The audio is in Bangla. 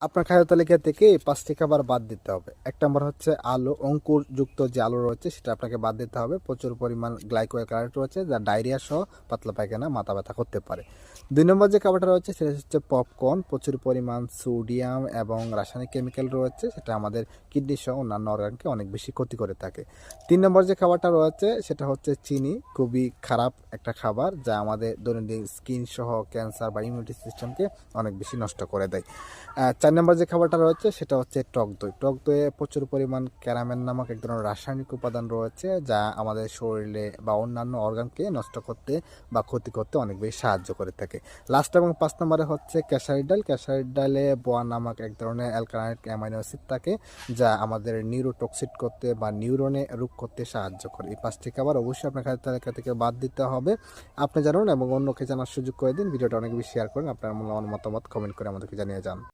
আপনার খাদ্য তালিকা থেকে এই 5টি খাবার বাদ দিতে হবে। 1 নম্বর হচ্ছে আলু, অঙ্কুরযুক্ত যে আলু রয়েছে সেটা আপনাকে বাদ দিতে হবে। প্রচুর পরিমাণ গ্লাইকোঅ্যালকালাইড রয়েছে যা ডায়রিয়া সহ পাতলা পায়খানা, মাথা ব্যথা করতে পারে। 2 নম্বর যে খাবারটা রয়েছে সেটা হচ্ছে পপকর্ন। প্রচুর পরিমাণ সোডিয়াম এবং রাসায়নিক কেমিক্যাল রয়েছে, সেটা আমাদের কিডনি সহ অন্যান্য অর্গানকে অনেক বেশি ক্ষতি করে থাকে। 3 নম্বর যে খাবারটা রয়েছে সেটা হচ্ছে চিনি। খুবই খারাপ একটা খাবার যা আমাদের দৈনন্দিন স্কিন সহ ক্যান্সার বা ইমিউনিটি সিস্টেমকে অনেক বেশি নষ্ট করে দেয়। 4 নম্বর যে খাবারটা রয়েছে সেটা হচ্ছে টক দই। টক দইয়ে প্রচুর পরিমাণ ক্যারামেল নামক এক ধরনের রাসায়নিক উপাদান রয়েছে যা আমাদের শরীরে বা অন্যান্য অর্গানকে নষ্ট করতে বা ক্ষতি করতে অনেক বেশি সাহায্য করে থাকে। লাস্ট এবং 5 নম্বরে হচ্ছে খেসারি ডাল। খেসারি ডালে বোয়া নামক এক ধরনের অ্যালকালাইড অ্যামাইনো অ্যাসিড থাকে যা আমাদের নিউরোটক্সিক করতে বা নিউরনে রোগ করতে সাহায্য করে। এই 5টি খাবার অবশ্যই আপনার খাদ্য তালিকা থেকে বাদ দিতে হবে। আপনি জানুন এবং অন্যকে জানার সুযোগ করে দিন। ভিডিওটা অনেক বেশি শেয়ার করেন। আপনার মূল্যবান মতামত কমেন্ট করে আমাদেরকে জানিয়ে যান।